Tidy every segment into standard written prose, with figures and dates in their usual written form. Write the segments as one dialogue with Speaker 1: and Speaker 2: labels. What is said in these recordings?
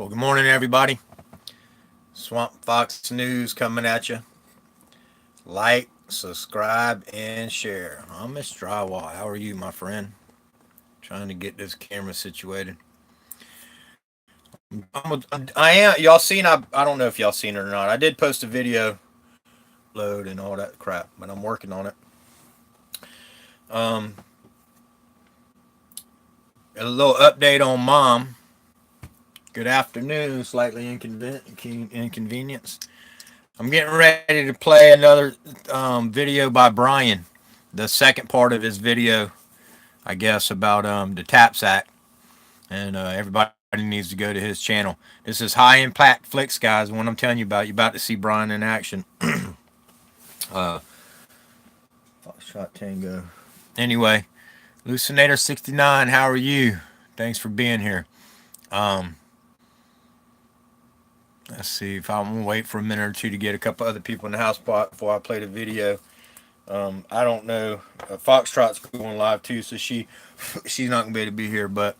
Speaker 1: Well, good morning, everybody. Swamp Fox News coming at you. Like, subscribe, and share. I'm Miss Drywall. How are you, my friend? Trying to get this camera situated. I am. Y'all seen? I don't know if y'all seen it or not. I did post a video load and all that crap, but I'm working on it. Um, a little update on mom. Good afternoon. Slightly inconvenience. I'm getting ready to play another video by Brian. The second part of his video, I guess, about the TAPS Act. And everybody needs to go to his channel. This is High Impact Flicks, guys. What I'm telling you about, you're about to see Brian in action. uh, Foxtrot Tango. Anyway, Lucinator69, how are you? Thanks for being here. Um, let's see if I'm gonna wait for a minute or two to get a couple other people in the house before I play the video. I don't know. Foxtrot's going live too, so she's not gonna be able to be here, but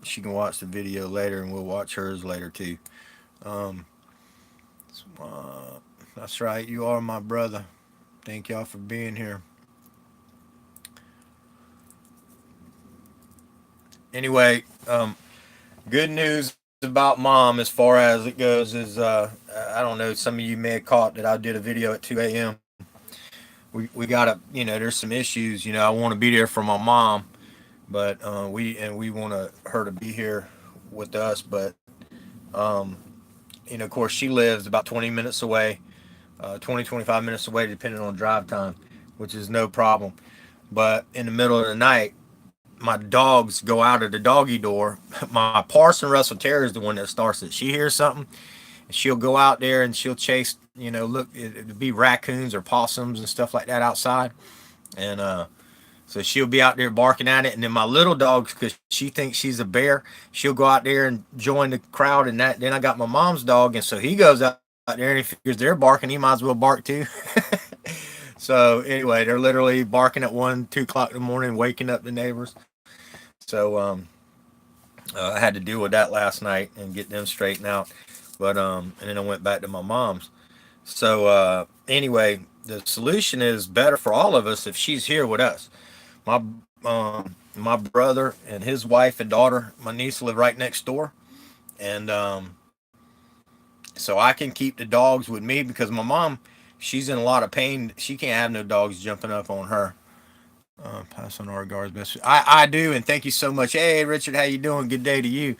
Speaker 1: she can watch the video later, and we'll watch hers later too. Um, that's right. You are my brother. Thank y'all for being here. Anyway, good news about mom as far as it goes is I don't know. Some of you may have caught that I did a video at 2 a.m. We gotta, there's some issues. I want to be there for my mom, but we want her to be here with us. But of course, she lives about 20 minutes away, 20 25 minutes away, depending on drive time, which is no problem. But in the middle of the night, my dogs go out of the doggy door. My Parson Russell Terrier is the one that starts it. She hears something, and she'll go out there and she'll chase. Look, it'd be raccoons or possums and stuff like that outside, and so she'll be out there barking at it. And then my little dogs, because she thinks she's a bear, she'll go out there and join the crowd. And that, then I got my mom's dog, and so he goes out there and he figures they're barking. He might as well bark too. So anyway, they're literally barking at 1, 2 o'clock in the morning, waking up the neighbors. So I had to deal with that last night and get them straightened out. But and then I went back to my mom's. So anyway, the solution is better for all of us if she's here with us. My my brother and his wife and daughter, my niece, live right next door, and so I can keep the dogs with me because my mom, she's in a lot of pain. She can't have no dogs jumping up on her. Pass on our regards, best. I do, and thank you so much. Hey, Richard, how you doing? Good day to you.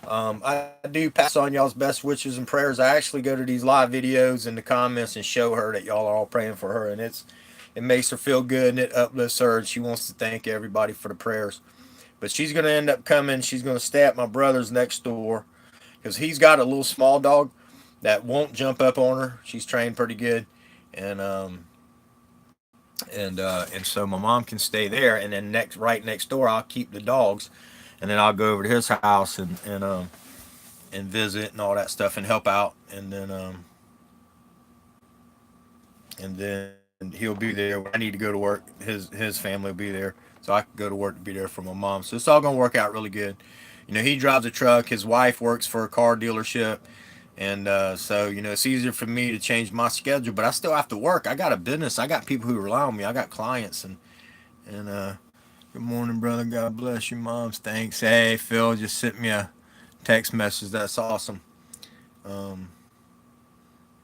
Speaker 1: I do pass on y'all's best wishes and prayers. I actually go to these live videos in the comments and show her that y'all are all praying for her, and it makes her feel good and it uplifts her. And she wants to thank everybody for the prayers. But she's gonna end up coming. She's gonna stay at my brother's next door because he's got a little small dog that won't jump up on her. She's trained pretty good, and and so my mom can stay there, and then right next door, I'll keep the dogs, and then I'll go over to his house and visit and all that stuff and help out, and then he'll be there when I need to go to work. His family will be there, so I can go to work to be there for my mom. So it's all gonna work out really good. He drives a truck. His wife works for a car dealership. And so, it's easier for me to change my schedule, but I still have to work. I got a business. I got people who rely on me. I got clients. And good morning, brother. God bless you, moms. Thanks. Hey, Phil just sent me a text message. That's awesome. Um,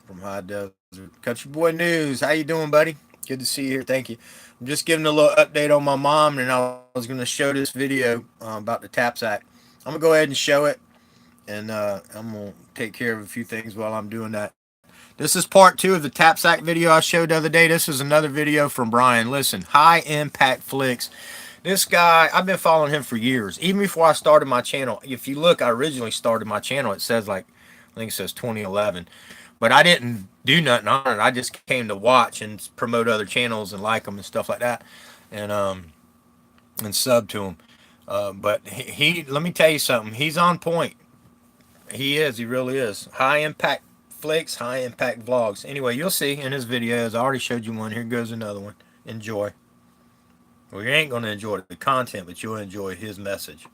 Speaker 1: from High Desert. Country Boy News. How you doing, buddy? Good to see you here. Thank you. I'm just giving a little update on my mom, and I was going to show this video about the TAPS Act. I'm going to go ahead and show it, and I'm gonna take care of a few things while I'm doing that. This is part 2 of the TAPS Act video I showed the other day. This is another video from Brian. Listen, High Impact Flicks. This guy, I've been following him for years, even before I started my channel. If you look, I originally started my channel. It says I think it says 2011, but I didn't do nothing on it. I just came to watch and promote other channels and like them and stuff like that, and sub to them. But let me tell you something. He's on point. He is. He really is. High impact flicks, high impact vlogs. Anyway, you'll see in his videos. I already showed you one. Here goes another one. Enjoy. Well, you ain't going to enjoy the content, but you'll enjoy his message.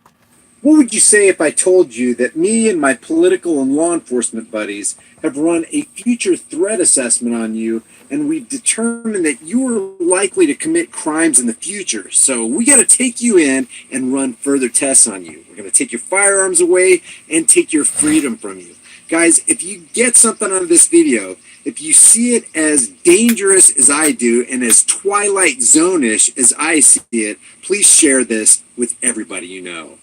Speaker 2: What would you say if I told you that me and my political and law enforcement buddies have run a future threat assessment on you, and we've determined that you are likely to commit crimes in the future? So we got to take you in and run further tests on you. We're going to take your firearms away and take your freedom from you. Guys, if you get something out of this video, if you see it as dangerous as I do and as Twilight Zone-ish as I see it, please share this with everybody you know.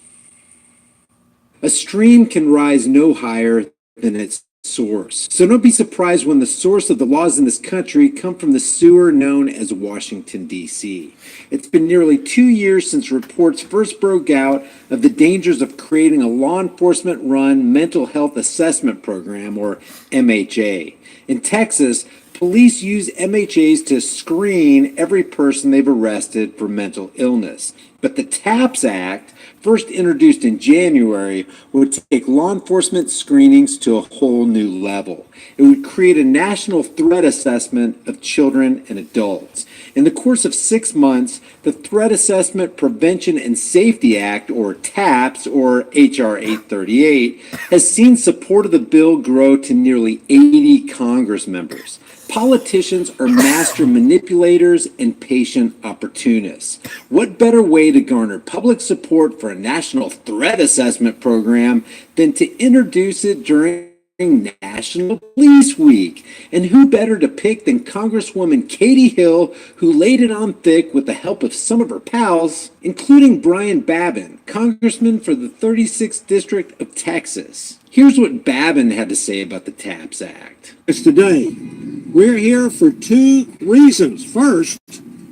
Speaker 2: A stream can rise no higher than its source. So don't be surprised when the source of the laws in this country come from the sewer known as Washington, D.C. It's been nearly 2 years since reports first broke out of the dangers of creating a law enforcement-run mental health assessment program, or MHA. In Texas, police use MHAs to screen every person they've arrested for mental illness. But the TAPS Act, first introduced in January, would take law enforcement screenings to a whole new level. It would create a national threat assessment of children and adults. In the course of 6 months, the Threat Assessment Prevention and Safety Act, or TAPS, or H.R. 838, has seen support of the bill grow to nearly 80 Congress members. Politicians are master manipulators and patient opportunists. What better way to garner public support for a national threat assessment program than to introduce it during National Police Week? And who better to pick than Congresswoman Katie Hill, who laid it on thick with the help of some of her pals, including Brian Babin, congressman for the 36th District of Texas. Here's what Babin had to say about the TAPS Act.
Speaker 3: Today, we're here for 2 reasons. First,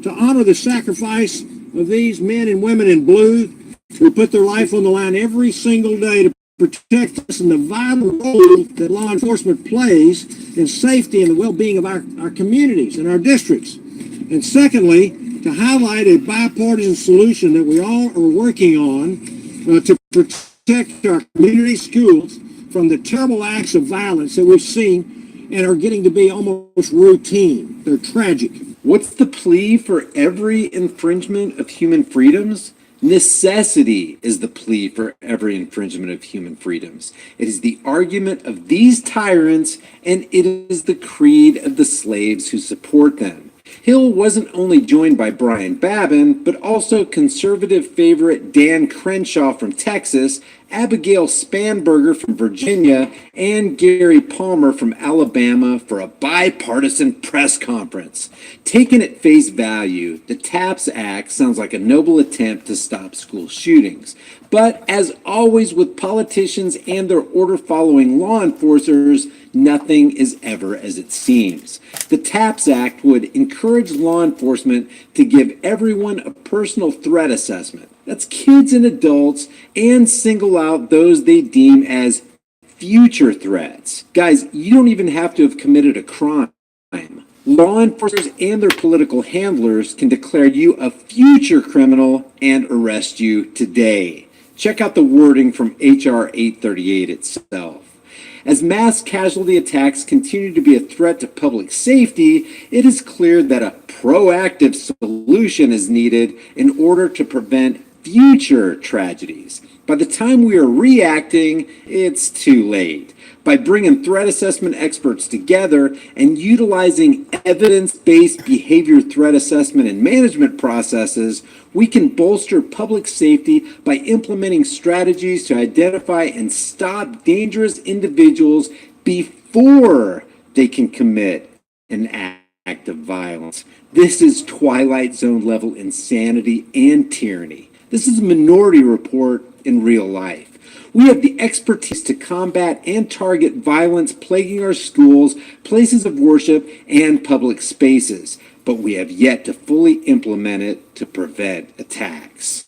Speaker 3: to honor the sacrifice of these men and women in blue who put their life on the line every single day to protect us and the vital role that law enforcement plays in safety and the well-being of our communities and our districts. And secondly, to highlight a bipartisan solution that we all are working on to protect our community schools from the terrible acts of violence that we've seen and are getting to be almost routine. They're tragic.
Speaker 2: What's the plea for every infringement of human freedoms? Necessity is the plea for every infringement of human freedoms. It is the argument of these tyrants, and it is the creed of the slaves who support them. Hill wasn't only joined by Brian Babin, but also conservative favorite Dan Crenshaw from Texas, Abigail Spanberger from Virginia, and Gary Palmer from Alabama for a bipartisan press conference. Taken at face value, the TAPS Act sounds like a noble attempt to stop school shootings. But as always with politicians and their order-following law enforcers, nothing is ever as it seems. The TAPS Act would encourage law enforcement to give everyone a personal threat assessment. That's kids and adults, and single out those they deem as future threats. Guys, you don't even have to have committed a crime. Law enforcers and their political handlers can declare you a future criminal and arrest you today. Check out the wording from H.R. 838 itself. As mass casualty attacks continue to be a threat to public safety, it is clear that a proactive solution is needed in order to prevent future tragedies. By the time we are reacting, it's too late. By bringing threat assessment experts together and utilizing evidence-based behavior threat assessment and management processes, we can bolster public safety by implementing strategies to identify and stop dangerous individuals before they can commit an act of violence. This is Twilight Zone level insanity and tyranny. This is a Minority Report in real life. We have the expertise to combat and target violence plaguing our schools, places of worship, and public spaces, but we have yet to fully implement it to prevent attacks.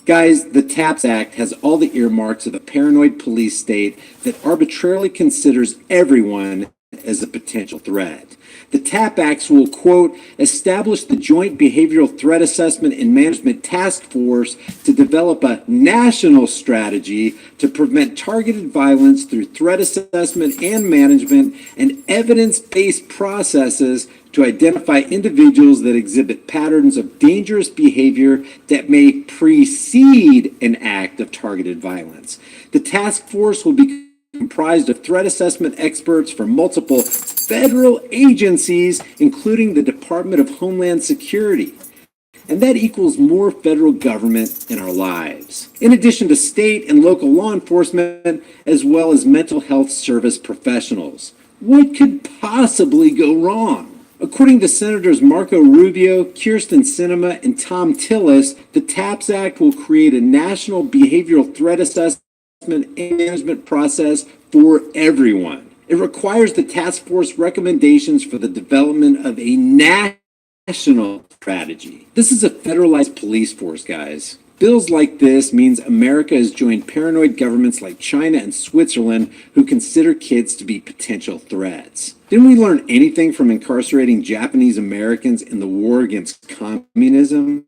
Speaker 2: Guys, the TAPS Act has all the earmarks of a paranoid police state that arbitrarily considers everyone as a potential threat. The TAP Acts will, quote, establish the Joint Behavioral Threat Assessment and Management Task Force to develop a national strategy to prevent targeted violence through threat assessment and management and evidence-based processes to identify individuals that exhibit patterns of dangerous behavior that may precede an act of targeted violence. The task force will be comprised of threat assessment experts from multiple federal agencies, including the Department of Homeland Security. And that equals more federal government in our lives, in addition to state and local law enforcement, as well as mental health service professionals. What could possibly go wrong? According to Senators Marco Rubio, Kirsten Sinema, and Tom Tillis, the TAPS Act will create a national behavioral threat assessment and management process for everyone. It requires the task force recommendations for the development of a national strategy. This is a federalized police force, guys. Bills like this means America has joined paranoid governments like China and Switzerland who consider kids to be potential threats. Didn't we learn anything from incarcerating Japanese Americans in the war against communism?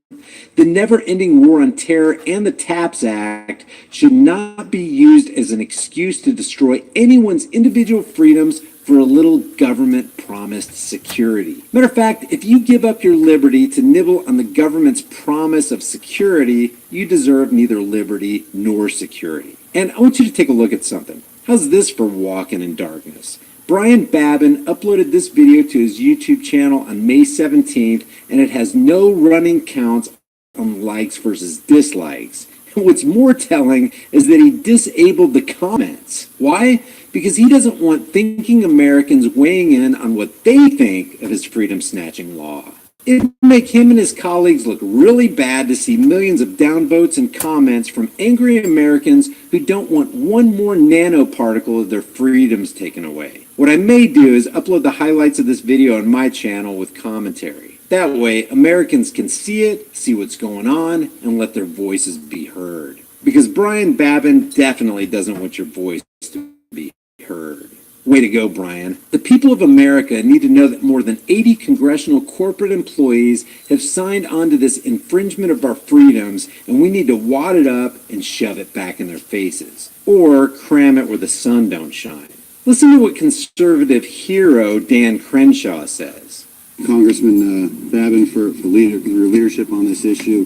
Speaker 2: The never-ending war on terror and the TAPS Act should not be used as an excuse to destroy anyone's individual freedoms for a little government-promised security. Matter of fact, if you give up your liberty to nibble on the government's promise of security, you deserve neither liberty nor security. And I want you to take a look at something. How's this for walking in darkness? Brian Babin uploaded this video to his YouTube channel on May 17th, and it has no running counts on likes versus dislikes. What's more telling is that he disabled the comments. Why? Because he doesn't want thinking Americans weighing in on what they think of his freedom-snatching law. It would make him and his colleagues look really bad to see millions of downvotes and comments from angry Americans who don't want one more nanoparticle of their freedoms taken away. What I may do is upload the highlights of this video on my channel with commentary. That way, Americans can see it, see what's going on, and let their voices be heard. Because Brian Babin definitely doesn't want your voice to be heard. Way to go, Brian. The people of America need to know that more than 80 congressional corporate employees have signed on to this infringement of our freedoms, and we need to wad it up and shove it back in their faces. Or cram it where the sun don't shine. Listen to what conservative hero Dan Crenshaw says.
Speaker 4: Congressman Babin for your leadership on this issue.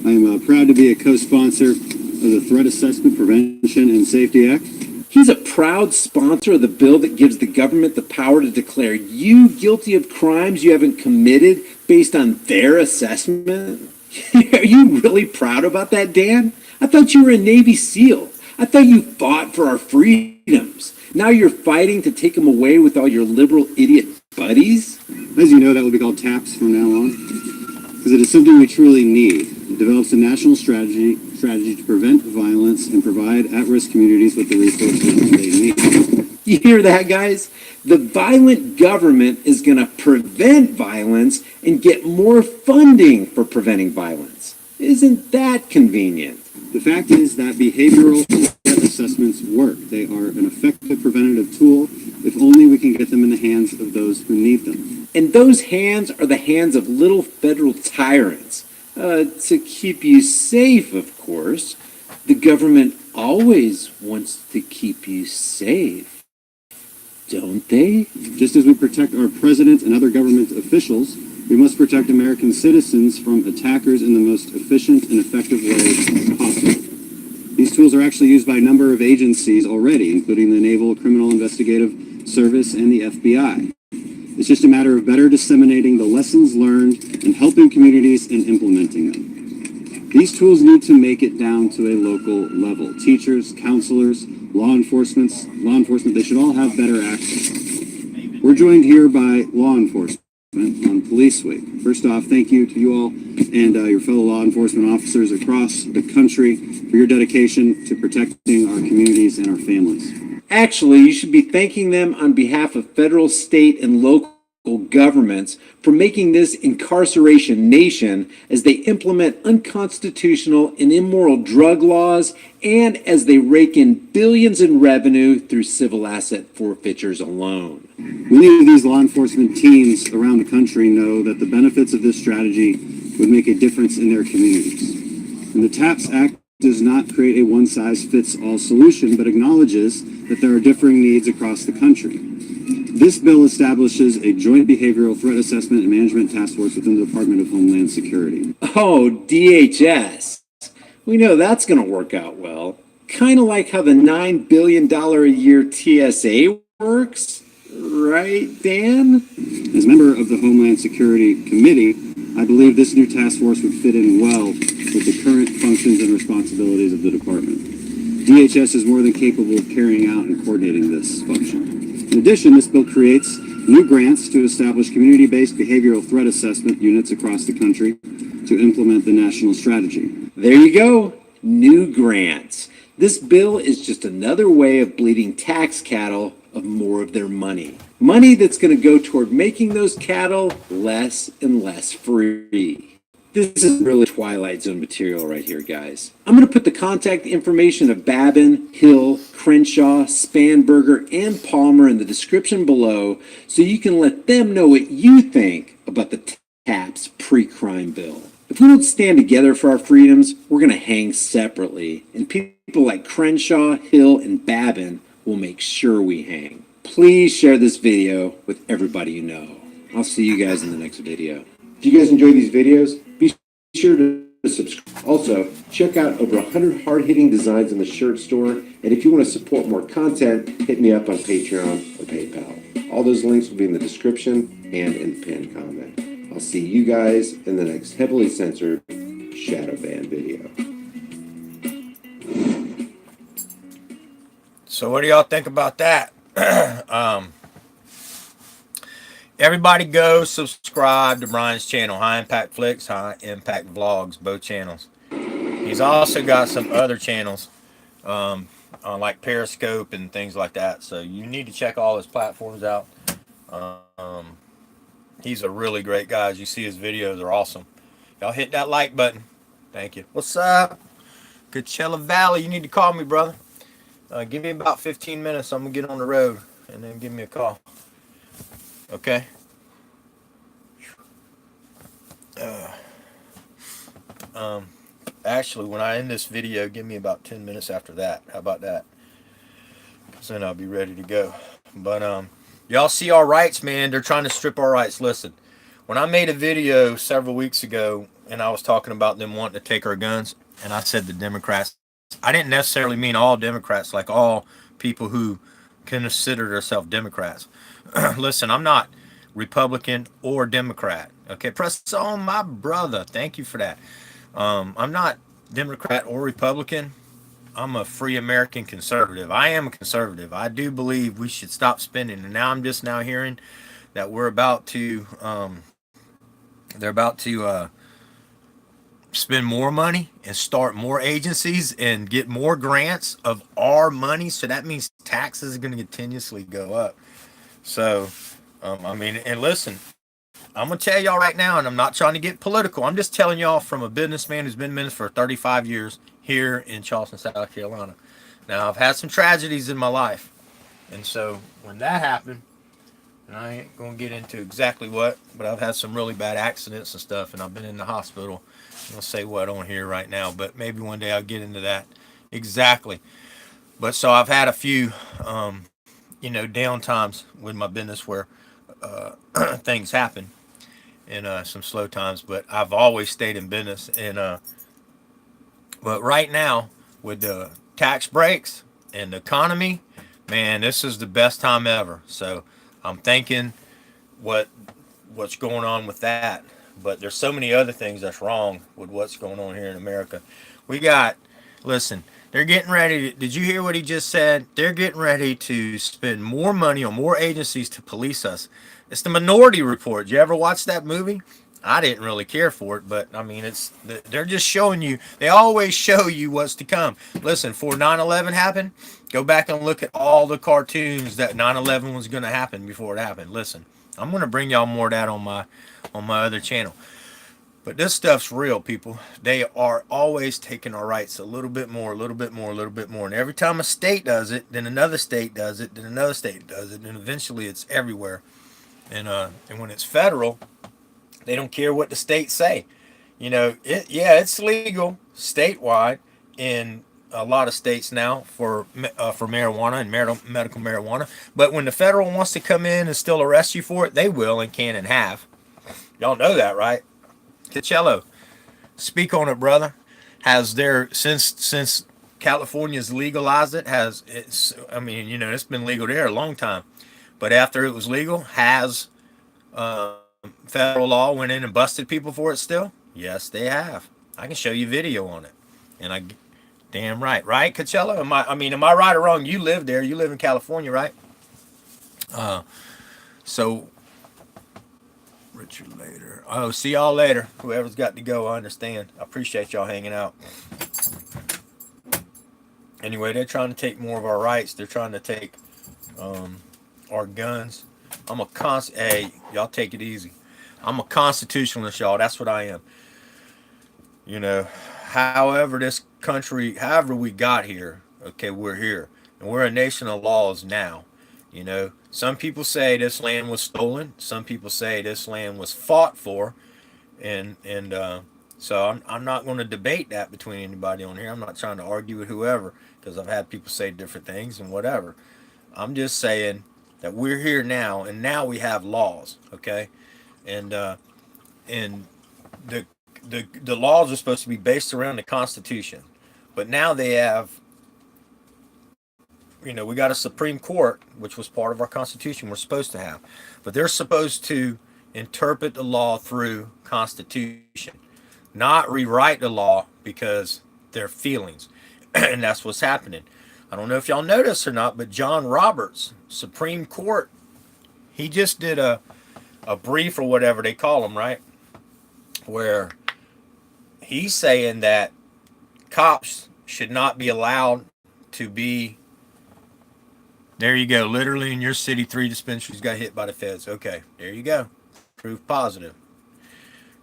Speaker 4: I am proud to be a co-sponsor of the Threat Assessment, Prevention, and Safety Act.
Speaker 2: He's a proud sponsor of the bill that gives the government the power to declare you guilty of crimes you haven't committed based on their assessment. Are you really proud about that, Dan? I thought you were a Navy SEAL. I thought you fought for our freedoms. Now you're fighting to take them away with all your liberal idiot buddies?
Speaker 4: As you know, that will be called TAPS from now on, because it is something we truly need. It develops a national strategy to prevent violence and provide at-risk communities with the resources they need.
Speaker 2: You hear that, guys? The violent government is going to prevent violence and get more funding for preventing violence. Isn't that convenient?
Speaker 4: The fact is that behavioral threat assessments work. They are an effective preventative tool if only we can get them in the hands of those who need them.
Speaker 2: And those hands are the hands of little federal tyrants. To keep you safe, of course. The government always wants to keep you safe, don't they?
Speaker 4: Just as we protect our president and other government officials, we must protect American citizens from attackers in the most efficient and effective way possible. These tools are actually used by a number of agencies already, including the Naval Criminal Investigative Service and the FBI. It's just a matter of better disseminating the lessons learned and helping communities in implementing them. These tools need to make it down to a local level. Teachers, counselors, law enforcement, they should all have better access. We're joined here by law enforcement on Police Week. First off, thank you to you all and your fellow law enforcement officers across the country for your dedication to protecting our communities and our families.
Speaker 2: Actually, you should be thanking them on behalf of federal, state, and local governments for making this incarceration nation as they implement unconstitutional and immoral drug laws and as they rake in billions in revenue through civil asset forfeitures alone.
Speaker 4: Many of these law enforcement teams around the country know that the benefits of this strategy would make a difference in their communities. And the TAPS Act does not create a one-size-fits-all solution, but acknowledges that there are differing needs across the country. This bill establishes a joint behavioral threat assessment and management task force within the Department of Homeland Security.
Speaker 2: Oh, DHS. We know that's going to work out well. Kind of like how the $9 billion a year TSA works. Right, Dan?
Speaker 4: As member of the Homeland Security Committee, I believe this new task force would fit in well with the current functions and responsibilities of the department. DHS is more than capable of carrying out and coordinating this function. In addition, this bill creates new grants to establish community-based behavioral threat assessment units across the country to implement the national strategy.
Speaker 2: There you go. New grants. This bill is just another way of bleeding tax cattle of more of their money. Money that's going to go toward making those cattle less and less free. This is really Twilight Zone material right here, guys. I'm going to put the contact information of Babin, Hill, Crenshaw, Spanberger, and Palmer in the description below so you can let them know what you think about the TAPS pre-crime bill. If we don't stand together for our freedoms, we're going to hang separately. And people like Crenshaw, Hill, and Babin will make sure we hang. Please share this video with everybody you know. I'll see you guys in the next video. If you guys enjoy these videos, be sure to subscribe. Also, check out over 100 hard-hitting designs in the shirt store. And if you want to support more content, hit me up on Patreon or PayPal. All those links will be in the description and in the pinned comment. I'll see you guys in the next heavily censored Shadow Band video.
Speaker 1: So what do y'all think about that? Everybody go subscribe to Brian's channel, High Impact Flicks, High Impact Vlogs, both channels. He's also got some other channels on like Periscope and things like that. So you need to check all his platforms out. He's a really great guy. As you see, his videos are awesome. Y'all hit that like button. Thank you. What's up? Coachella Valley, you need to call me, brother. Give me about 15 minutes. I'm going to get on the road and then give me a call. Okay? Actually, when I end this video, give me about 10 minutes after that. How about that? Because then I'll be ready to go. But, y'all see our rights, man. They're trying to strip our rights. Listen, when I made a video several weeks ago and I was talking about them wanting to take our guns, and I said the Democrats, I didn't necessarily mean all Democrats, like all people who consider themselves Democrats. Listen, I'm not Republican or Democrat. Okay, press on, my brother. Thank you for that. I'm not Democrat or Republican. I'm a free American conservative. I am a conservative. I do believe we should stop spending. And now I'm just now hearing that we're about to, they're about to spend more money and start more agencies and get more grants of our money. So that means taxes are going to continuously go up. So, I mean, and listen, I'm going to tell y'all right now, and I'm not trying to get political. I'm just telling y'all from a businessman who's been in business for 35 years here in Charleston, South Carolina. Now, I've had some tragedies in my life. And so when that happened, and I ain't going to get into exactly what, but I've had some really bad accidents and stuff, and I've been in the hospital. I'll say what on here right now, but maybe one day I'll get into that exactly. But so I've had a few, down times with my business where things happen, and some slow times. But I've always stayed in business, and but right now with the tax breaks and the economy, man, this is the best time ever. So I'm thinking what's going on with that. But there's so many other things that's wrong with what's going on here in America. Listen, they're getting ready. Did you hear what he just said? They're getting ready to spend more money on more agencies to police us. It's the Minority Report. Did you ever watch that movie? I didn't really care for it, but I mean, they're just showing you. They always show you what's to come. Listen, before 9/11 happened, go back and look at all the cartoons that 9/11 was going to happen before it happened. Listen, I'm gonna bring y'all more of that on my other channel. But this stuff's real, people. They are always taking our rights a little bit more, a little bit more, a little bit more. And every time a state does it, then another state does it, then another state does it, and eventually it's everywhere. And when it's federal, they don't care what the states say. You know, it's legal statewide in a lot of states now for marijuana and medical marijuana. But when the federal wants to come in and still arrest you for it, they will and can and have. Y'all know that, right? Coachella, speak on it, brother. Has there since California's legalized it? I mean, you know, it's been legal there a long time, but after it was legal, has federal law went in and busted people for it still? Yes, they have. I can show you video on it, and damn right, Coachella? Am I right or wrong? You live there. You live in California, right? So. Richard later. Oh, see y'all later. Whoever's got to go, I understand. I appreciate y'all hanging out. Anyway, they're trying to take more of our rights. They're trying to take our guns. Hey, y'all take it easy. I'm a constitutionalist, y'all. That's what I am. You know, however we got here, okay, we're here. And we're a nation of laws now. You know, some people say this land was stolen. Some people say this land was fought for. And so I'm not going to debate that between anybody on here. I'm not trying to argue with whoever, because I've had people say different things and whatever. I'm just saying that we're here now, and now we have laws, okay? And the laws are supposed to be based around the Constitution. But now they have, you know, we got a Supreme Court, which was part of our Constitution we're supposed to have. But they're supposed to interpret the law through Constitution, not rewrite the law because their feelings. And that's what's happening. I don't know if y'all noticed or not, but John Roberts, Supreme Court, he just did a brief or whatever they call them, right? Where he's saying that cops should not be allowed to be. There you go. Literally in your city, 3 dispensaries got hit by the feds. Okay, there you go. Proof positive.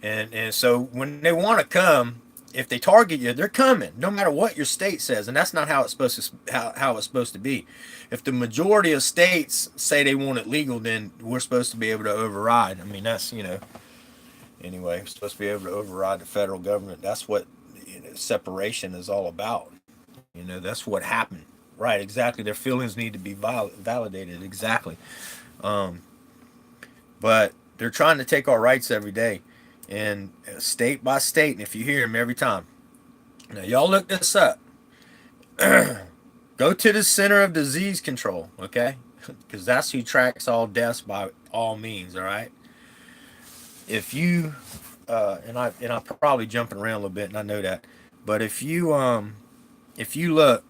Speaker 1: And so when they want to come, if they target you, they're coming, no matter what your state says. And that's not how it's supposed to how it's supposed to be. If the majority of states say they want it legal, then we're supposed to be able to override. I mean, that's, you know, anyway, we're supposed to be able to override the federal government. That's what, you know, separation is all about. You know, that's what happened. Right, exactly. Their feelings need to be validated. Exactly. But they're trying to take our rights every day, and state by state. And if you hear them every time, now y'all look this up. Go to the Center of Disease Control, okay? Because that's who tracks all deaths by all means. All right. If you and I'm probably jumping around a little bit, and I know that, but if you look.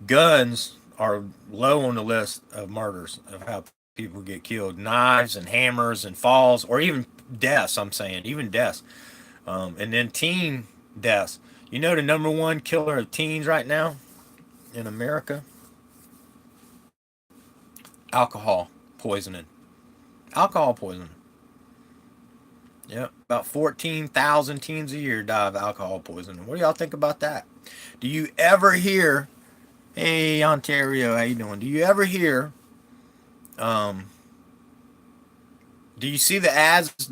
Speaker 1: Guns are low on the list of murders of how people get killed. Knives and hammers and falls, or even deaths. I'm saying even deaths, and then teen deaths. You know the number one killer of teens right now in America? Alcohol poisoning. Alcohol poisoning. Yep, about 14,000 teens a year die of alcohol poisoning. What do y'all think about that? Do you ever hear? Hey, Ontario, how you doing? Do you ever hear, do you see the ads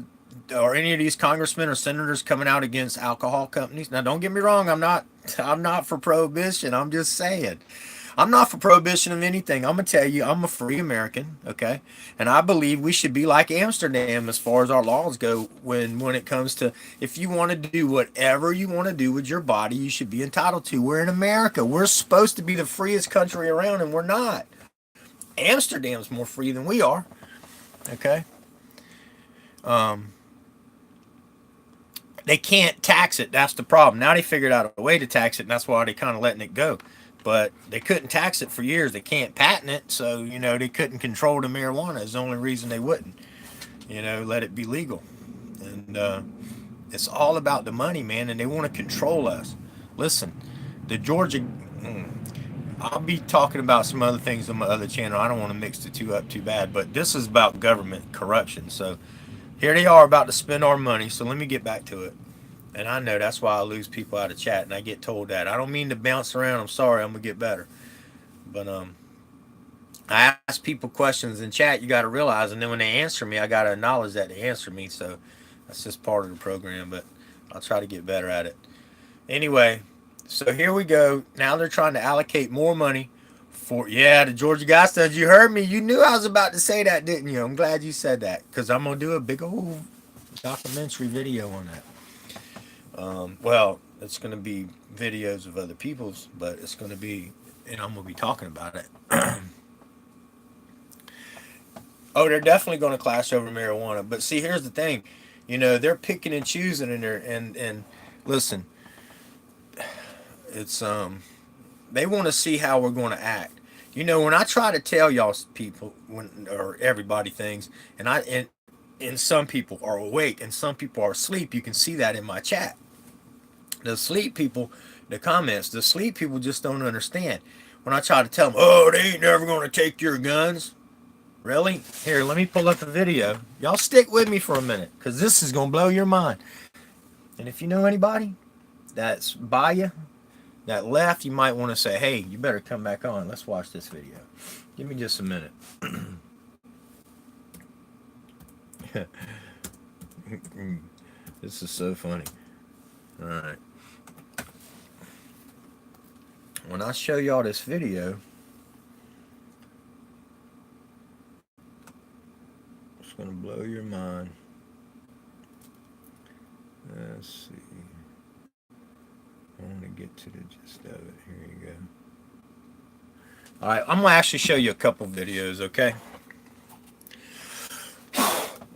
Speaker 1: or any of these congressmen or senators coming out against alcohol companies? Now, don't get me wrong. I'm not for prohibition. I'm just saying. I'm not for prohibition of anything. I'm going to tell you, I'm a free American, okay? And I believe we should be like Amsterdam as far as our laws go when it comes to, if you want to do whatever you want to do with your body, you should be entitled to. We're in America. We're supposed to be the freest country around, and we're not. Amsterdam's more free than we are, okay? They can't tax it. That's the problem. Now they figured out a way to tax it, and that's why they're kind of letting it go. But they couldn't tax it for years. They can't patent it, so, you know, they couldn't control the marijuana. Is the only reason they wouldn't, you know, let it be legal. And it's all about the money, man, and they want to control us. Listen, the Georgia, I'll be talking about some other things on my other channel. I don't want to mix the two up too bad, but this is about government corruption. So here they are about to spend our money. So let me get back to it. And I know that's why I lose people out of chat, and I get told that. I don't mean to bounce around. I'm sorry. I'm gonna get better. But I ask people questions in chat. You got to realize, and then when they answer me, I got to acknowledge that they answer me. So that's just part of the program. But I'll try to get better at it. Anyway, so here we go. Now they're trying to allocate more money for, yeah, the Georgia Guidestones. You heard me. You knew I was about to say that, didn't you? I'm glad you said that, because I'm going to do a big old documentary video on that. Well, it's going to be videos of other people's, but it's going to be, and I'm going to be talking about it. Oh, they're definitely going to clash over marijuana. But see, here's the thing. You know, they're picking and choosing in there. And listen, it's they want to see how we're going to act. You know, when I try to tell y'all people, or everybody things, and some people are awake and some people are asleep, you can see that in my chat. The sleep people, the comments, the sleep people just don't understand. When I try to tell them, oh, they ain't never going to take your guns. Really? Here, let me pull up the video. Y'all stick with me for a minute, because this is going to blow your mind. And if you know anybody that's by you, that left, you might want to say, hey, you better come back on. Let's watch this video. Give me just a minute. This is so funny. All right. When I show y'all this video, it's going to blow your mind. Let's see. I want to get to the gist of it. Here you go. All right, I'm going to actually show you a couple videos, okay?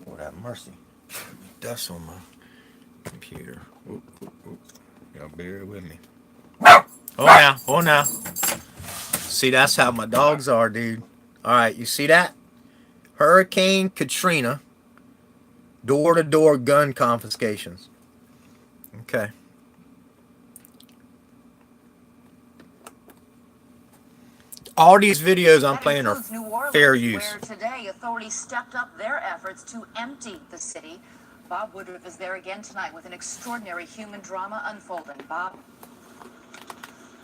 Speaker 1: Lord have mercy. Dust on my computer. Oop, oop, oop. Y'all bear with me. Oh now. See, that's how my dogs are, dude. All right, you see that? Hurricane Katrina, door-to-door gun confiscations. Okay. All these videos I'm playing are fair use.
Speaker 5: Where today authorities stepped up their efforts to empty the city. Bob Woodruff is there again tonight with an extraordinary human drama unfolding. Bob.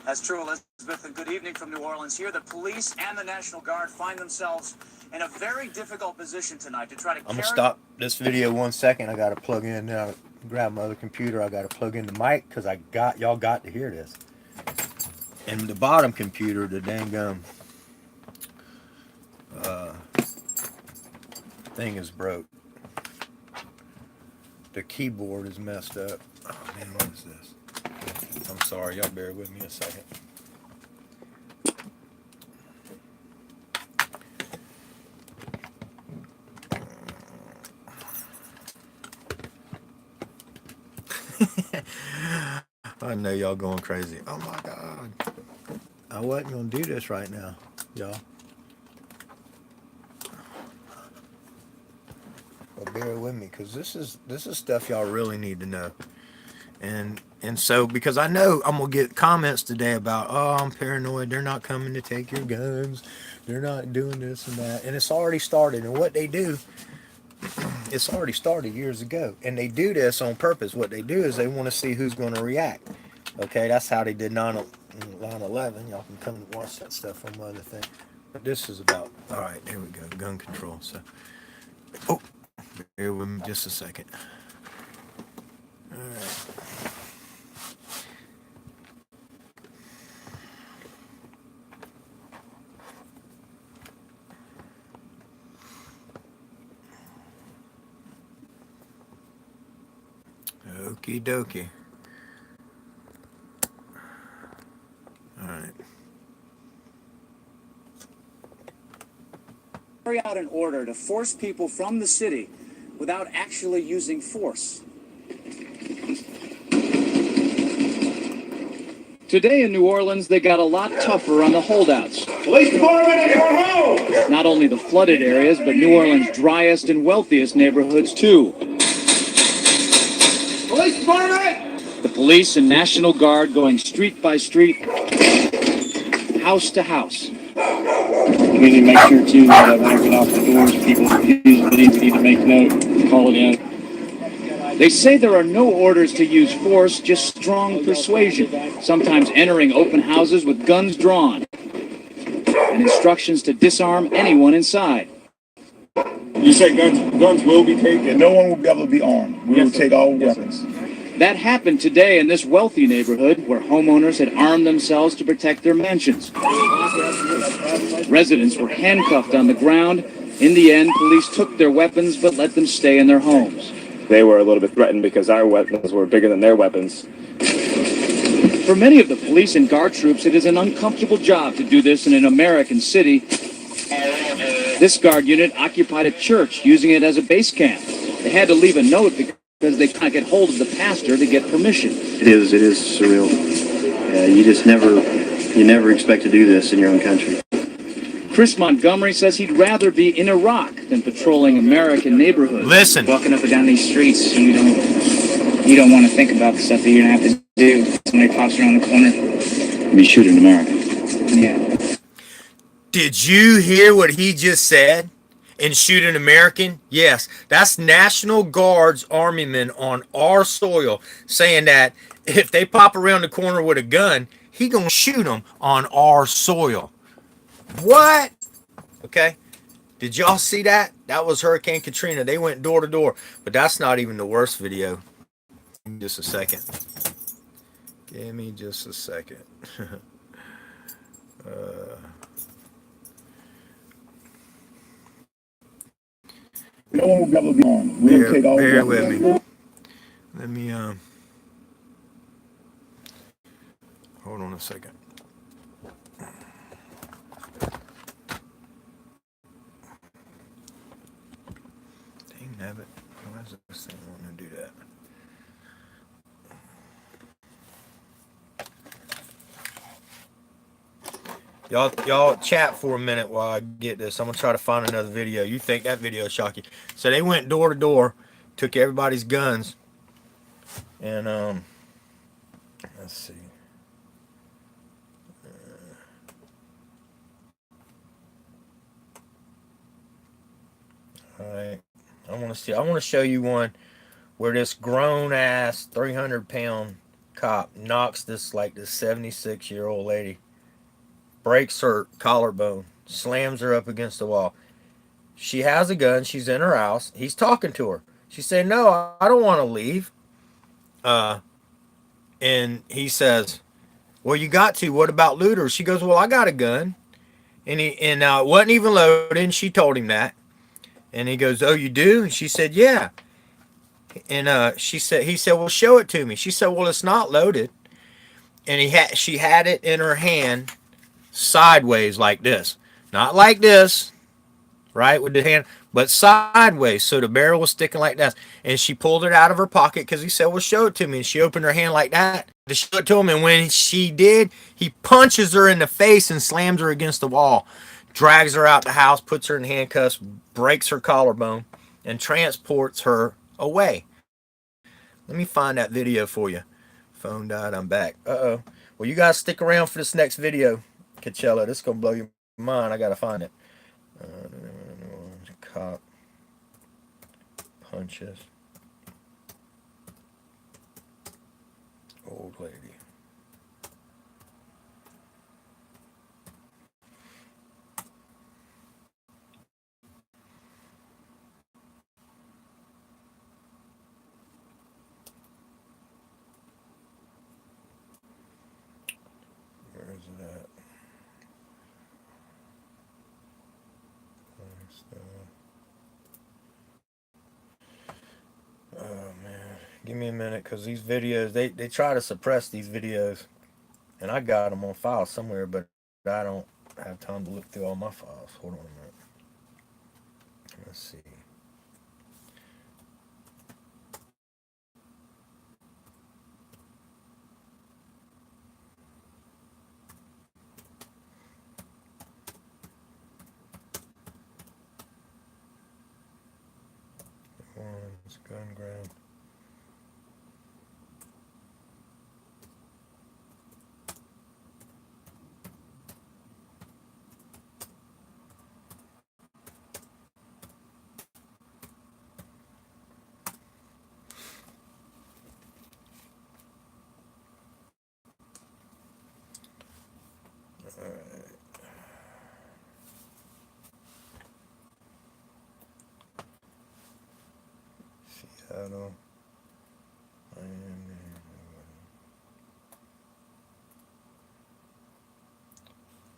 Speaker 6: That's true, Elizabeth, and good evening from New Orleans. Here, the police and the National Guard find themselves in a very difficult position tonight to try to
Speaker 1: I'm going to stop this video 1 second. I got to plug in now. Grab my other computer. I got to plug in the mic, because y'all got to hear this. And the bottom computer, the dang thing is broke. The keyboard is messed up. Oh man, what is this? I'm sorry, y'all bear with me a second. I know y'all going crazy. Oh my God. I wasn't gonna do this right now, y'all. But bear with me, because this is stuff y'all really need to know. And so, because I know I'm gonna get comments today about, oh, I'm paranoid, they're not coming to take your guns, they're not doing this and that, and it's already started. And what they do, it's already started years ago, and they do this on purpose. What they do is they want to see who's going to react. Okay, that's how they did 9/11. Y'all can come and watch that stuff on my other thing. But this is about, all right, there we go, gun control. So, oh, bear with me just a second. All right. Okie dokie. All right.
Speaker 6: carry out an order to force people from the city without actually using force.
Speaker 7: Today in New Orleans, they got a lot tougher on the holdouts.
Speaker 8: Police department, come home!
Speaker 7: Not only the flooded areas, but New Orleans' driest and wealthiest neighborhoods, too.
Speaker 8: Police department!
Speaker 7: The police and National Guard going street by street, house to house.
Speaker 9: We need to make sure too that when we knock the doors, people usually need to make note, call it in.
Speaker 7: They say there are no orders to use force, just strong persuasion, sometimes entering open houses with guns drawn, and instructions to disarm anyone inside.
Speaker 8: You say guns will be taken. No one will be able to be armed. We will take all weapons.
Speaker 7: That happened today in this wealthy neighborhood where homeowners had armed themselves to protect their mansions. Residents were handcuffed on the ground. In the end, police took their weapons but let them stay in their homes.
Speaker 10: They were a little bit threatened because our weapons were bigger than their weapons.
Speaker 7: For many of the police and guard troops, it is an uncomfortable job to do this in an American city. This guard unit occupied a church, using it as a base camp. They had to leave a note because they can't get hold of the pastor to get permission.
Speaker 11: It is surreal. You never expect to do this in your own country.
Speaker 7: Chris Montgomery says he'd rather be in Iraq than patrolling American neighborhoods.
Speaker 1: Listen.
Speaker 12: Walking up and down these streets, you don't want to think about the stuff that you're gonna have to do. Somebody pops around the corner.
Speaker 11: Be shooting America.
Speaker 12: Yeah.
Speaker 1: Did you hear what he just said? And shoot an American? Yes, that's National Guard's Army men on our soil saying that if they pop around the corner with a gun, he gonna shoot them on our soil. What? Okay. Did y'all see that? That was Hurricane Katrina. They went door to door. But that's not even the worst video. Give me just a second. Give me just a second.
Speaker 8: No one will be able to be armed. We will take all
Speaker 1: bear
Speaker 8: weapons.
Speaker 1: with me. Let me hold on a second. Dang nabbit. Why is this thing wanting to do that? Y'all chat for a minute while I get this. I'm gonna try to find another video. You think that video will shock you? So they went door to door, took everybody's guns, and let's see. All right, I want to show you one where this grown ass 300-pound cop knocks this 76-year-old lady, breaks her collarbone, slams her up against the wall. She has a gun. She's in her house. He's talking to her. She said, "No, I don't want to leave." And he says, "Well, you got to. What about looters?" She goes, "Well, I got a gun." And it wasn't even loaded. And she told him that. And he goes, "Oh, you do?" And she said, "Yeah." And he said, "Well, show it to me." She said, "Well, it's not loaded." And she had it in her hand sideways like this. Not like this, right, with the hand, but sideways. So the barrel was sticking like that. And she pulled it out of her pocket because he said, "Well, show it to me." And she opened her hand like that to show it to him. And when she did, he punches her in the face and slams her against the wall. Drags her out the house, puts her in handcuffs, breaks her collarbone, and transports her away. Let me find that video for you. Phone died. I'm back. Uh-oh. Well, you guys stick around for this next video, Coachella. This is going to blow your mind. I got to find it. Cop punches old lady. Where is it at? Oh man, give me a minute, because these videos, they try to suppress these videos, and I got them on file somewhere, but I don't have time to look through all my files. Hold on a minute. Let's see. Gun grab. Seattle.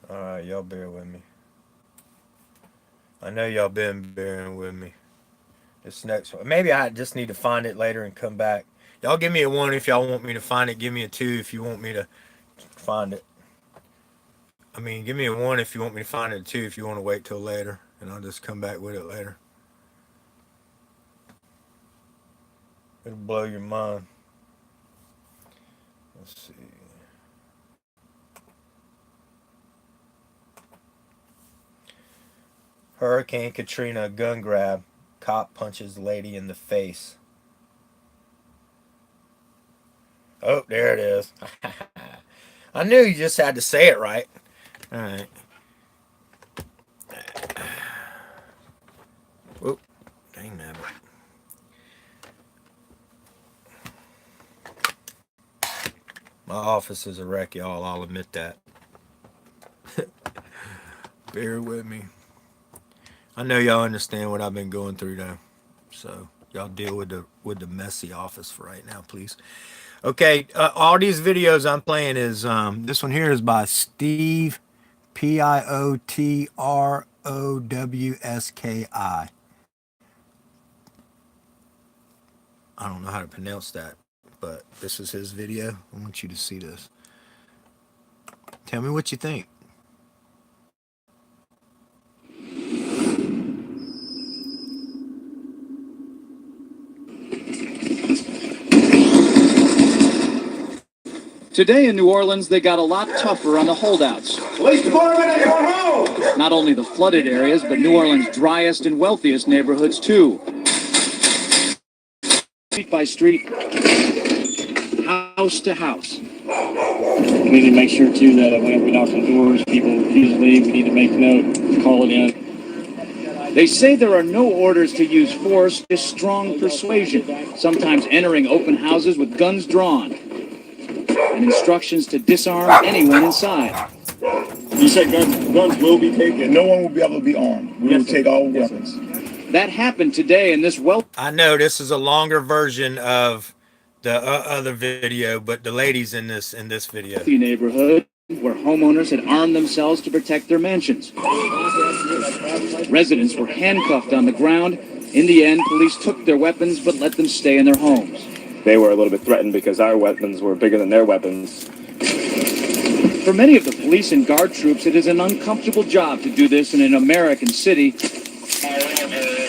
Speaker 1: All right, y'all bear with me. I know y'all been bearing with me. This next one, maybe I just need to find it later and come back. Y'all give me a 1 if y'all want me to find it. Give me a 2 if you want me to find it. I mean, give me a 1 if you want me to find it, a 2 if you want to wait till later, and I'll just come back with it later. It'll blow your mind. Let's see. Hurricane Katrina gun grab. Cop punches lady in the face. Oh, there it is. I knew you just had to say it right. All right. Whoop. Dang that. My office is a wreck, y'all. I'll admit that. Bear with me. I know y'all understand what I've been going through though. So y'all deal with the messy office for right now, please. Okay, all these videos I'm playing is this one here is by Steve Piotrowski. I don't know how to pronounce that, but this is his video. I want you to see this. Tell me what you think.
Speaker 7: Today in New Orleans, they got a lot tougher on the holdouts.
Speaker 8: Police department, I go home.
Speaker 7: Not only the flooded areas, but New Orleans' driest and wealthiest neighborhoods, too. Street by street, house to house.
Speaker 9: We need to make sure, too, that whenever we knock on doors, people refuse to leave, we need to make note, call it in.
Speaker 7: They say there are no orders to use force, just strong persuasion, sometimes entering open houses with guns drawn, and instructions to disarm anyone inside.
Speaker 8: You said guns will be taken. No one will be able to be armed. We will take all weapons.
Speaker 7: That happened today in this
Speaker 1: I know this is a longer version of the other video, but the ladies in this video.
Speaker 7: Neighborhood where homeowners had armed themselves to protect their mansions. Residents were handcuffed on the ground. In the end, police took their weapons but let them stay in their homes.
Speaker 10: They were a little bit threatened because our weapons were bigger than their weapons.
Speaker 7: For many of the police and guard troops, it is an uncomfortable job to do this in an American city.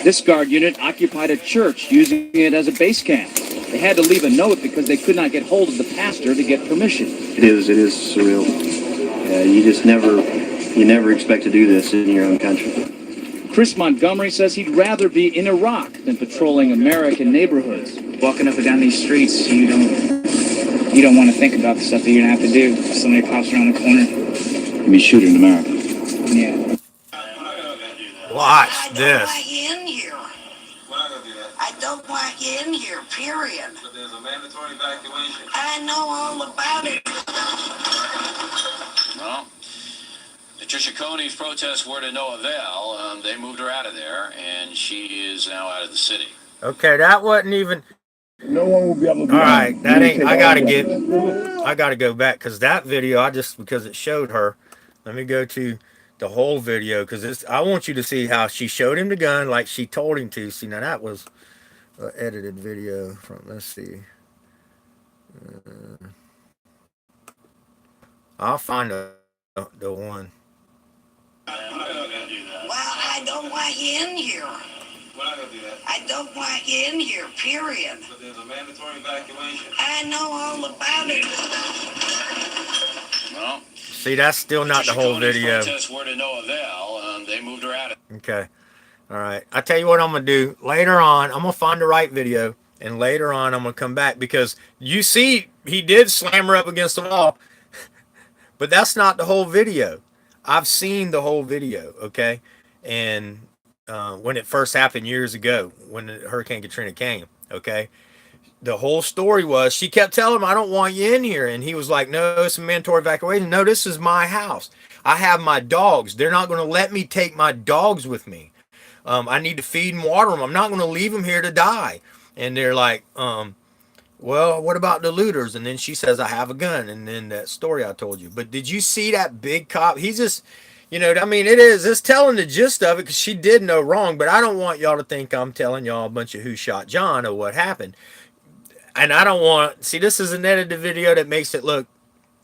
Speaker 7: This guard unit occupied a church, using it as a base camp. They had to leave a note because they could not get hold of the pastor to get permission.
Speaker 11: It is surreal. You never expect to do this in your own country.
Speaker 7: Chris Montgomery says he'd rather be in Iraq than patrolling American neighborhoods.
Speaker 12: Walking up and down these streets, you don't want to think about the stuff that you're gonna have to do if somebody pops around the corner.
Speaker 11: Be shooting in America.
Speaker 12: Yeah.
Speaker 1: Watch this.
Speaker 13: I don't want you in here, period.
Speaker 14: But there's a mandatory evacuation.
Speaker 13: I know all about it.
Speaker 14: Well, Patricia Coney's protests were to no avail. They moved her out of there, and she is now out of the city.
Speaker 1: Okay, that wasn't even.
Speaker 8: No one will be able to be
Speaker 1: all right,
Speaker 8: armed.
Speaker 1: that ain't. I gotta go back because that video because it showed her. Let me go to the whole video because I want you to see how she showed him the gun like she told him to. See, now that was an edited video from. Let's see. I'll find the one.
Speaker 13: Well, I don't want you in here.
Speaker 14: We're not gonna do that.
Speaker 13: I don't want you in here, period.
Speaker 14: But there's a mandatory evacuation.
Speaker 13: I know all about it.
Speaker 14: Well,
Speaker 1: see, that's still not the whole video.
Speaker 14: Protests were to no avail. They moved her out of.
Speaker 1: Okay. All right. I tell you what I'm going to do. Later on, I'm going to find the right video. And later on, I'm going to come back. Because you see, he did slam her up against the wall. But that's not the whole video. I've seen the whole video. Okay. And when it first happened years ago, when Hurricane Katrina came. Okay. The whole story was she kept telling him, I don't want you in here. And he was like, no, it's a mandatory evacuation. No, this is my house. I have my dogs. They're not going to let me take my dogs with me. I need to feed and water them. I'm not going to leave them here to die. And they're like, well, what about the looters? And then she says, I have a gun. And then that story I told you. But did you see that big cop? He's just, I mean, it's telling the gist of it because she did no wrong. But I don't want y'all to think I'm telling y'all a bunch of who shot John or what happened. And I don't want, see, this is an edited video that makes it look,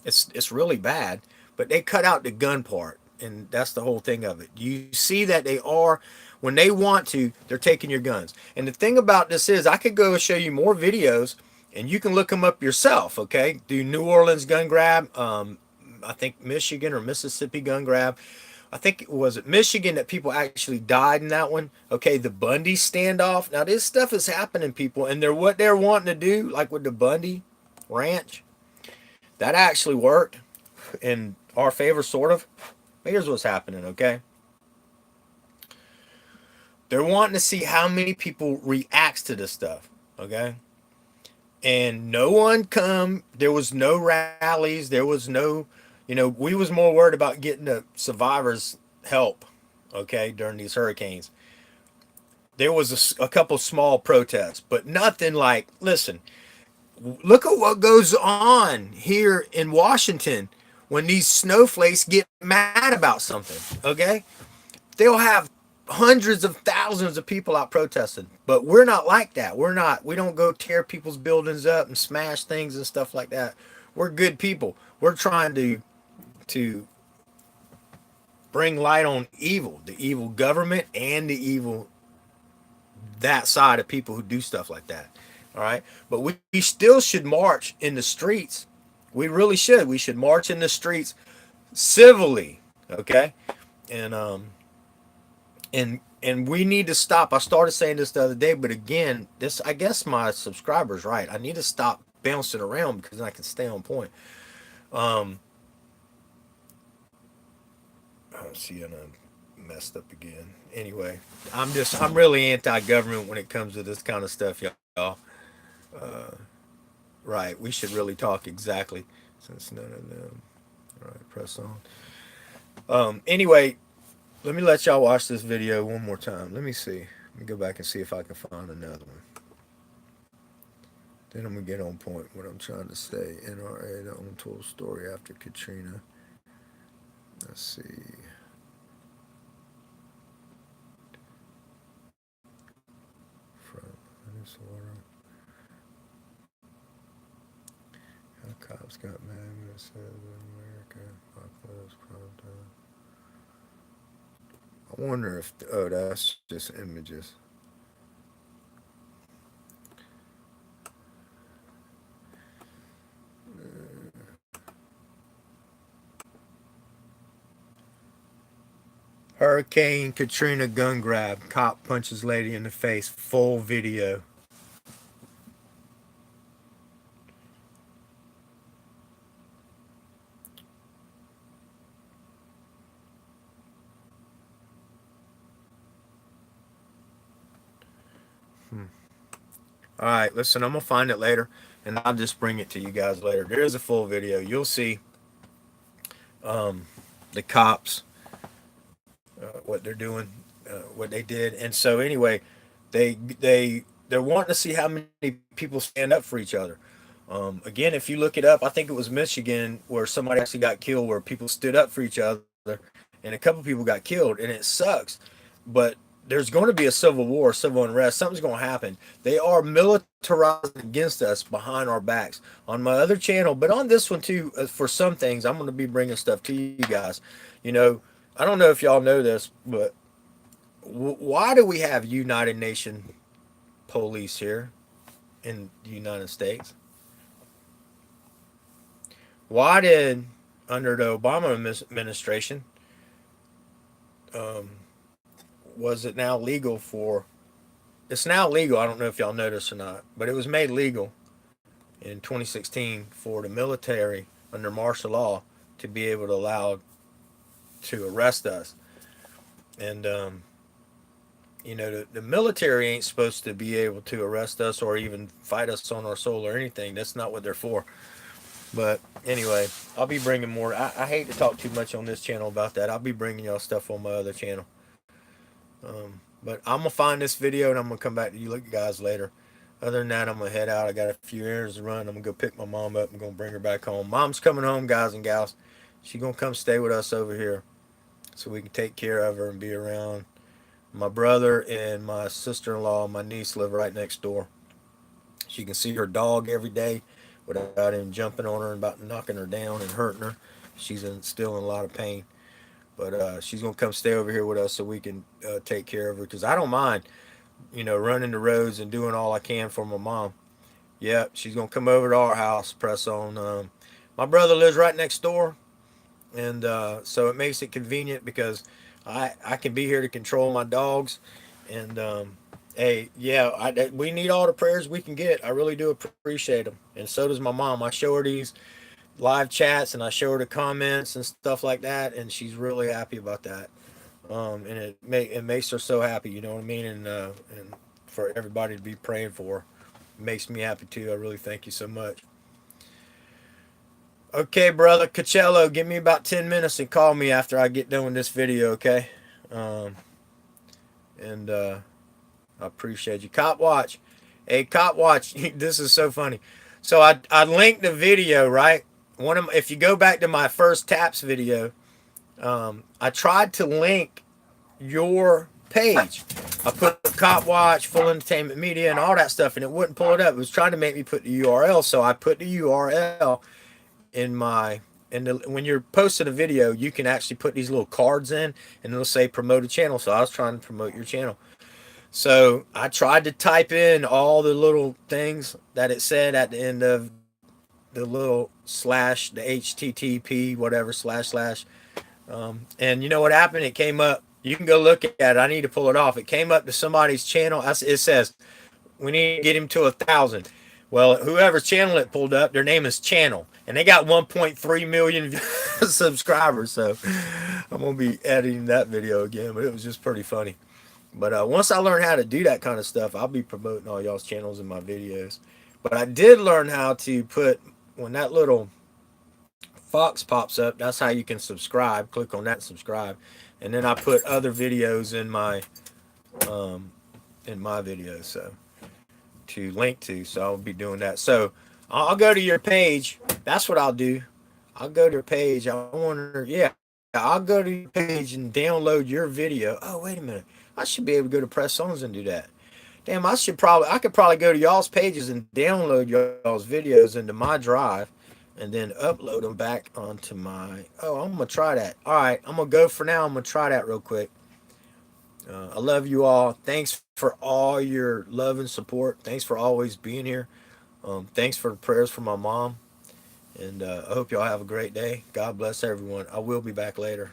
Speaker 1: it's really bad. But they cut out the gun part. And that's the whole thing of it. You see that they are, when they want to, they're taking your guns. And the thing about this is, I could go and show you more videos, and you can look them up yourself, okay? Do New Orleans gun grab, I think Michigan or Mississippi gun grab. I think it was Michigan that people actually died in that one. Okay, the Bundy standoff. Now, this stuff is happening, people, and what they're wanting to do, like with the Bundy Ranch, that actually worked in our favor, sort of. Here's what's happening, okay? They're wanting to see how many people reacts to this stuff, okay? And no one come. There was no rallies. There was no, we was more worried about getting the survivors help, okay, during these hurricanes. There was a couple small protests, but nothing like, listen, look at what goes on here in Washington when these snowflakes get mad about something, okay? They'll have hundreds of thousands of people out protesting, but we're not like that. We don't go tear people's buildings up and smash things and stuff like that. We're good people. We're trying to bring light on evil, the evil government and the evil, that side of people who do stuff like that. All right. But we still should march in the streets. We really should. We should march in the streets civilly. Okay. And we need to stop. I started saying this the other day, but again, I guess my subscriber's right. I need to stop bouncing around because I can stay on point. See, I messed up again. Anyway, I'm really anti-government when it comes to this kind of stuff, y'all. Right, we should really talk exactly, since none of them. All right, press on. Anyway, let me let y'all watch this video one more time. Let me see. Let me go back and see if I can find another one. Then I'm going to get on point what I'm trying to say. NRA, the untold story after Katrina. Let's see. From Minnesota. How cops got mad when it said America. Apocalypse prime time. I wonder if, oh, that's just images. Hurricane Katrina gun grab. Cop punches lady in the face. Full video. All right, listen, I'm going to find it later, and I'll just bring it to you guys later. There is a full video. You'll see the cops, what they're doing, what they did. And so anyway, they're wanting to see how many people stand up for each other. Again, if you look it up, I think it was Michigan where somebody actually got killed, where people stood up for each other, and a couple people got killed, and it sucks. But there's going to be a civil war, civil unrest. Something's going to happen. They are militarized against us behind our backs. On my other channel, but on this one too, for some things, I'm going to be bringing stuff to you guys. I don't know if y'all know this, but why do we have United Nations police here in the United States? Why did, under the Obama administration, was it now legal for, it's now legal, I don't know if y'all know this or not, but it was made legal in 2016 for the military under martial law to be able to allow to arrest us. And the military ain't supposed to be able to arrest us or even fight us on our soul or anything. That's not what they're for. But anyway, I'll be bringing more. I hate to talk too much on this channel about that. I'll be bringing y'all stuff on my other channel. But I'm gonna find this video and I'm gonna come back to you guys later. Other than that, I'm gonna head out. I got a few errands to run. I'm gonna go pick my mom up. I'm gonna bring her back home. Mom's coming home, guys and gals. She's gonna come stay with us over here, so we can take care of her and be around. My brother and my sister-in-law and my niece live right next door. She can see her dog every day without him jumping on her and about knocking her down and hurting her. She's still in a lot of pain. But she's going to come stay over here with us so we can take care of her. Because I don't mind, running the roads and doing all I can for my mom. Yeah, she's going to come over to our house, press on. My brother lives right next door. And so it makes it convenient because I can be here to control my dogs. And, hey, yeah, we need all the prayers we can get. I really do appreciate them. And so does my mom. I show her these live chats and I show her the comments and stuff like that, and she's really happy about that. And it makes her so happy, you know what I mean? And for everybody to be praying for her, it makes me happy too. I really thank you so much. Okay, brother Coachello, give me about 10 minutes and call me after I get done with this video, okay? I appreciate you. Cop Watch. Hey, Cop Watch, this is so funny. So I linked the video, right? If you go back to my first TAPS video, I tried to link your page. I put Cop Watch, Full Entertainment Media, and all that stuff, and it wouldn't pull it up. It was trying to make me put the URL, so I put the URL when you're posting a video, you can actually put these little cards in, and it'll say promote a channel. So I was trying to promote your channel. So I tried to type in all the little things that it said at the end of the little slash, the HTTP, whatever, //. And you know what happened? It came up. You can go look at it. I need to pull it off. It came up to somebody's channel. It says, we need to get him to 1,000. Well, whoever's channel it pulled up, their name is Channel. And they got 1.3 million subscribers. So I'm going to be editing that video again. But it was just pretty funny. But once I learn how to do that kind of stuff, I'll be promoting all y'all's channels in my videos. But I did learn how to put, when that little Fox pops up, that's how you can subscribe. Click on that and subscribe. And then I put other videos in my videos, so to link to. So I'll be doing that. So I'll go to your page. That's what I'll do. I'll go to your page. I'll go to your page and download your video. Oh, wait a minute. I should be able to go to Press Songs and do that. Damn, I could probably go to y'all's pages and download y'all's videos into my drive and then upload them back onto my... Oh, I'm going to try that. All right, I'm going to go for now. I'm going to try that real quick. I love you all. Thanks for all your love and support. Thanks for always being here. Thanks for the prayers for my mom. And I hope y'all have a great day. God bless everyone. I will be back later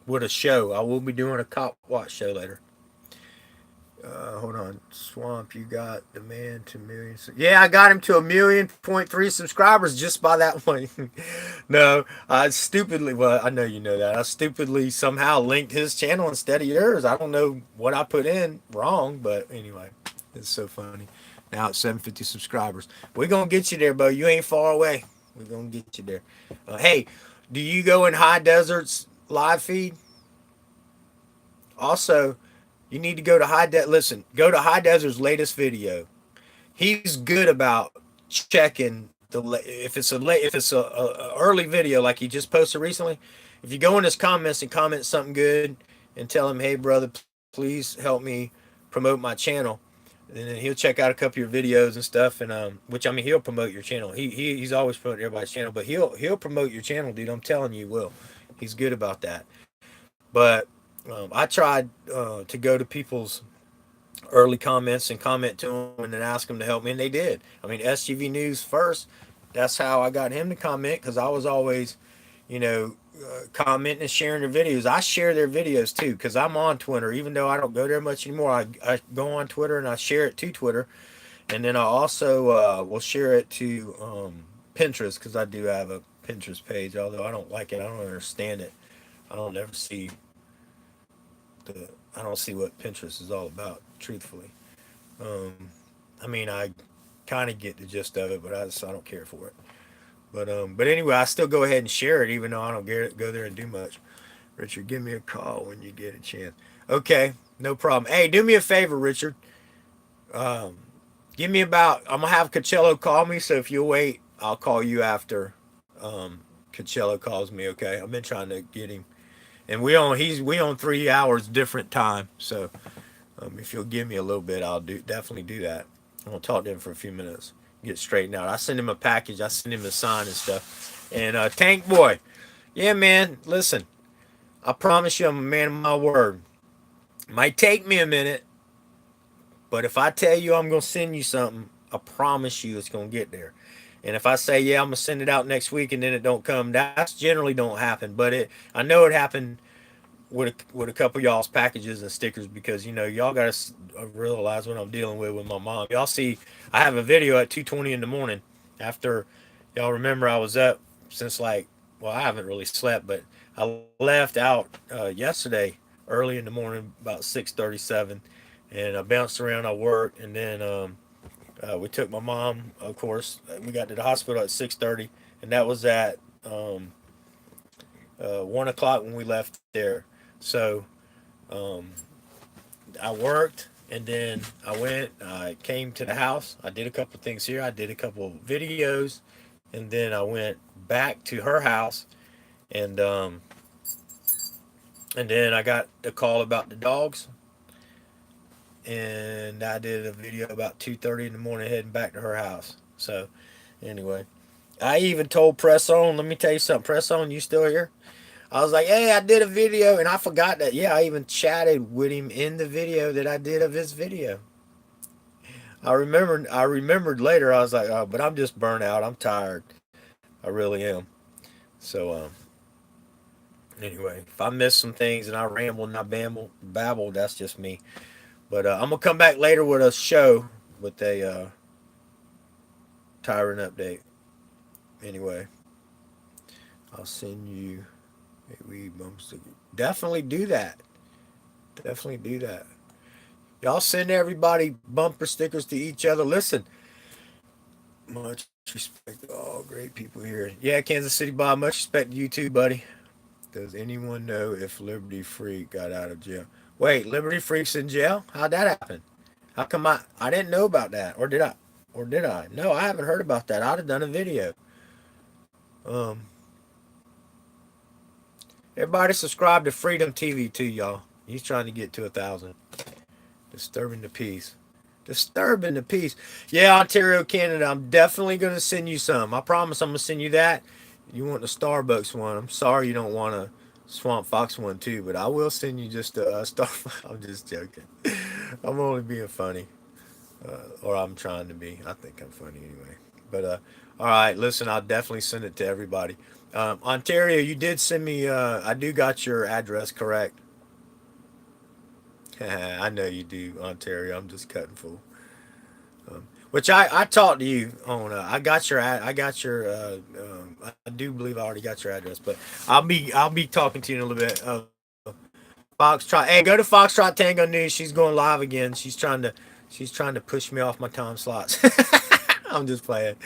Speaker 1: with a show. I will be doing a Cop Watch show later. Hold on. Swamp, you got the man to millions. Yeah, I got him to 1.3 million subscribers just by that one. No, I stupidly, well, I know you know that. I stupidly somehow linked his channel instead of yours. I don't know what I put in wrong, but anyway, it's so funny. Now it's 750 subscribers. We're going to get you there, Bo. You ain't far away. We're going to get you there. Hey, do you go in High Desert's live feed? Also, you need to go to go to High Desert's latest video. He's good about checking if it's a early video like he just posted recently. If you go in his comments and comment something good and tell him, hey brother, please help me promote my channel, and then he'll check out a couple of your videos and stuff. And which, I mean, he'll promote your channel. He's always promoting everybody's channel, but he'll promote your channel, dude. I'm telling you, he will. He's good about that. But I tried to go to people's early comments and comment to them and then ask them to help me, and they did. I mean, SGV News first, that's how I got him to comment, because I was always, commenting and sharing their videos. I share their videos too, because I'm on Twitter. Even though I don't go there much anymore, I go on Twitter and I share it to Twitter. And then I also will share it to Pinterest, because I do have a Pinterest page, although I don't like it. I don't understand it. I don't see what Pinterest is all about, truthfully. I mean, I kind of get the gist of it, but I don't care for it. But anyway, I still go ahead and share it, even though I don't go there and do much. Richard, give me a call when you get a chance. Okay, no problem. Hey, do me a favor, Richard. Um, Give me about. I'm gonna have Coachello call me. So if you'll wait, I'll call you after Coachello calls me. Okay, I've been trying to get him, and we on 3 hours different time. So if you'll give me a little bit, I'll definitely do that. I'm gonna talk to him for a few minutes, get straightened out. I send him a package. I send him a sign and stuff. And Tank Boy, yeah, man. Listen, I promise you, I'm a man of my word. Might take me a minute, but if I tell you I'm gonna send you something, I promise you it's gonna get there. And if I say, yeah, I'm gonna send it out next week and then it don't come, that's generally don't happen. But I know it happened with a couple of y'all's packages and stickers, because y'all gotta realize what I'm dealing with my mom. Y'all see, I have a video at 2:20 in the morning after, y'all remember I was up since well, I haven't really slept, but I left out yesterday early in the morning about 6:37, and I bounced around. I worked, and then we took my mom. Of course, we got to the hospital at 6:30, and that was at 1 o'clock when we left there. So I worked, and then I came to the house. I did a couple of things here. I did a couple of videos, and then I went back to her house, and then I got a call about the dogs, and I did a video about 2:30 in the morning heading back to her house. So anyway, I even told Press On, let me tell you something, Press On, you still here? I was like, hey, I did a video, and I forgot that. Yeah, I even chatted with him in the video that I did of his video. I remembered later, I was like, oh, but I'm just burnt out. I'm tired. I really am. So, anyway, if I miss some things and I ramble and I babble, that's just me. But I'm going to come back later with a show with a Tyrant update. Anyway, I'll send you... We definitely do that. Definitely do that. Y'all send everybody bumper stickers to each other. Listen, much respect to all great people here. Yeah, Kansas City Bob, much respect to you too, buddy. Does anyone know if Liberty Freak got out of jail? Wait, Liberty Freak's in jail? How'd that happen? How come I didn't know about that? Or did I? No, I haven't heard about that. I'd have done a video. Everybody subscribe to Freedom TV too, y'all. He's trying to get to 1,000. Disturbing the peace. Disturbing the peace. Yeah, Ontario, Canada, I'm definitely going to send you some. I promise I'm going to send you that. You want the Starbucks one. I'm sorry you don't want a Swamp Fox one too, but I will send you just a Starbucks. I'm just joking. I'm only being funny. Or I'm trying to be. I think I'm funny anyway. But, all right, listen, I'll definitely send it to everybody. Ontario, you did send me, I do got your address correct. I know you do, Ontario. I'm just cutting fool. Which I talked to you on, I do believe I already got your address, but I'll be talking to you in a little bit. Foxtrot, hey, go to Foxtrot Tango News. She's going live again. She's trying to push me off my time slots. I'm just playing.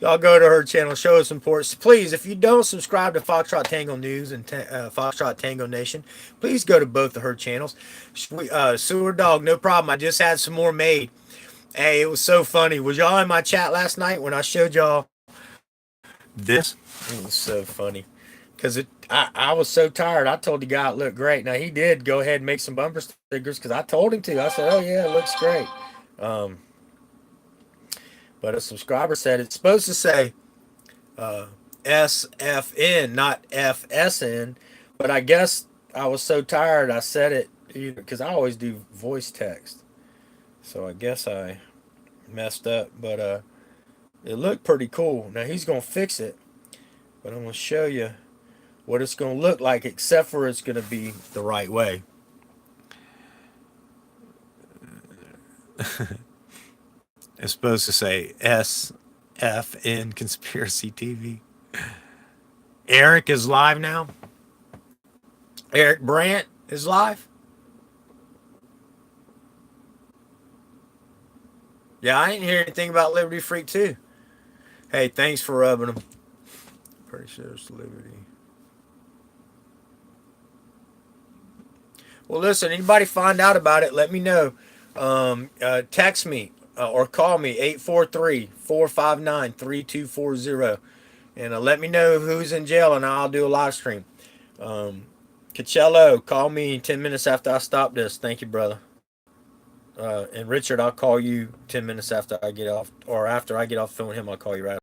Speaker 1: Y'all go to her channel, show her support. Please, if you don't subscribe to Foxtrot Tango News and Foxtrot Tango Nation, please go to both of her channels. Sewer Dog, no problem. I just had some more made. Hey, it was so funny. Was y'all in my chat last night when I showed y'all this? It was so funny. Because I was so tired. I told the guy it looked great. Now, he did go ahead and make some bumper stickers because I told him to. I said, oh, yeah, it looks great. But a subscriber said it's supposed to say SFN, not FSN. But I guess I was so tired I said it because I always do voice text. So I guess I messed up. But it looked pretty cool. Now he's going to fix it. But I'm going to show you what it's going to look like, except for it's going to be the right way. It's supposed to say SFN Conspiracy TV. Eric is live now. Eric Brandt is live. Yeah, I didn't hear anything about Liberty Freak too. Hey, thanks for rubbing them. Pretty sure it's Liberty. Well, listen, anybody find out about it, let me know. Text me or call me 843-459-3240 and let me know who's in jail and I'll do a live stream. Coachello, call me 10 minutes after I stop this. Thank you, brother. And Richard, I'll call you 10 minutes after I get off, or after I get off the phone with him, I'll call you right